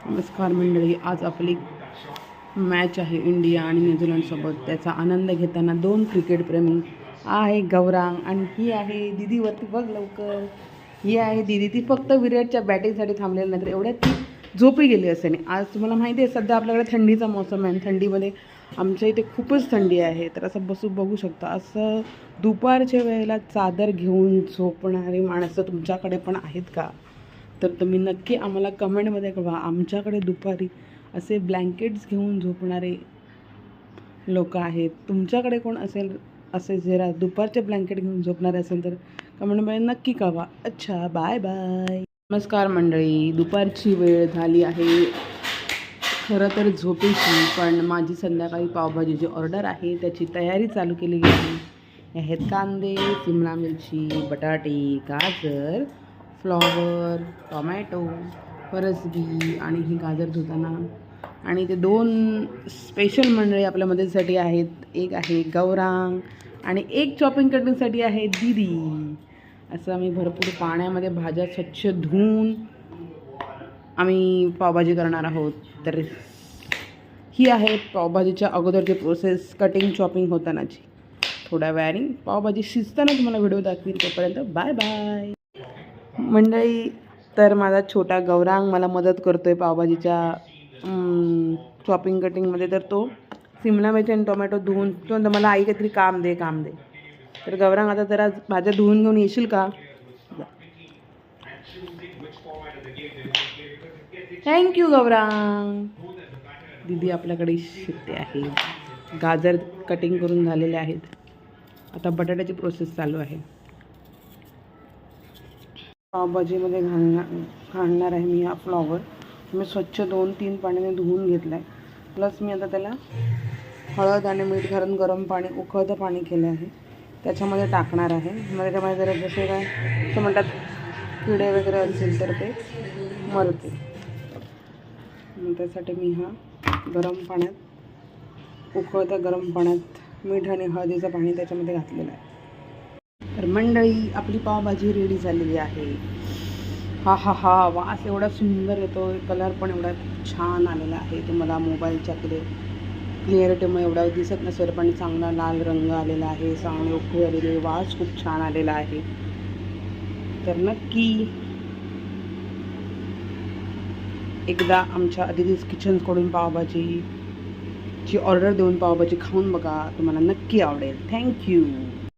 नमस्कार मंडळी, आज आपली मॅच आहे इंडिया आणि न्यूझीलंडसोबत. त्याचा आनंद घेताना दोन क्रिकेटप्रेमी आहे गौरांग आणि ही आहे दीदीवरती बघ लवकर. ही आहे दीदी, ती फक्त विराटच्या बॅटिंगसाठी थांबलेली नाही तर एवढ्यात ती झोपी गेली असे नाही. आज तुम्हाला माहिती आहे सध्या आपल्याकडे थंडीचा मौसम आहे. थंडीमध्ये आमच्या इथे खूपच थंडी आहे, तर असं बघू शकता. असं दुपारच्या वेळेला चादर घेऊन झोपणारी माणसं तुमच्याकडे पण आहेत का? तर तुम्ही नक्की आम्हाला कमेंटमध्ये कळवा. आमच्याकडे दुपारी असे ब्लँकेट्स घेऊन झोपणारे लोक आहेत. तुमच्याकडे कोण असेल असे जरा दुपारचे ब्लँकेट घेऊन झोपणारे असेल तर कमेंटमध्ये नक्की कळवा. अच्छा, बाय बाय. नमस्कार मंडळी, दुपारची वेळ झाली आहे खरं तर झोपेची, पण माझी संध्याकाळी पावभाजीची ऑर्डर आहे, त्याची तयारी चालू केलेली आहे. हे आहेत कांदे, शिमला मिरची, बटाटे, गाजर, फ्लॉवर, टोमॅटो, फरसबी आणि ही गाजर धुताना. आणि ते दोन स्पेशल मंडळी आपल्या मदतीसाठी आहेत. एक आहे गौरांग आणि एक चॉपिंग कटिंगसाठी आहे दीदी. असं आम्ही भरपूर पाण्यामध्ये भाज्या स्वच्छ धुवून आम्ही पावभाजी करणार आहोत. तर ही आहे पावभाजीच्या अगोदरची प्रोसेस, कटिंग चॉपिंग होतानाची. थोड्या वेळाने पावभाजी शिजताना तुम्हाला व्हिडिओ दाखवीन. तोपर्यंत बाय बाय मंडळी. तर माझा छोटा गौरांग मला मदत करतो आहे पावभाजीच्या चॉपिंग कटिंगमध्ये. तर तो शिमला मिरची आणि टोमॅटो धुवून तो म्हणतो मला आई काहीतरी काम दे. तर गौरांग आता जरा भाज्या धुवून घेऊन येशील का? थँक्यू गौरांग. दीदी आपल्याकडे शिकते आहे. गाजर कटिंग करून झालेले आहेत. आता बटाट्याची प्रोसेस चालू आहे. पावभाजीमध्ये घालणार आहे मी हा फ्लॉवर. मी स्वच्छ 2-3 पाण्याने धुवून घेतला आहे. प्लस मी आता त्याला हळद आणि मीठ घालून गरम पाणी, उकळतं पाणी केलं आहे, त्याच्यामध्ये टाकणार आहे. मग त्याच्यामध्ये जरा जसे काय असं म्हणतात किडे वगैरे असतील तर ते मरते. मग त्यासाठी मी हा गरम पाण्यात, उकळत्या गरम पाण्यात मीठ आणि हळदीचं पाणी त्याच्यामध्ये घातलेलं आहे. तर मंडळी आपली पावभाजी रेडी झालेली आहे. हा हा हा, वास एवढा सुंदर येतो, कलर पण एवढा छान आलेला आहे. तुम्हाला मोबाईलच्या क्लिअरिटीमुळे एवढा दिसत नसेल, पण चांगला लाल रंग आलेला आहे, चांगली उकळी आलेली आहे, वास खूप छान आलेला आहे. तर नक्की एकदा आमच्या अदितीज किचन्सकडून पावभाजीची ऑर्डर देऊन पावभाजी खाऊन बघा, तुम्हाला नक्की आवडेल. थँक्यू.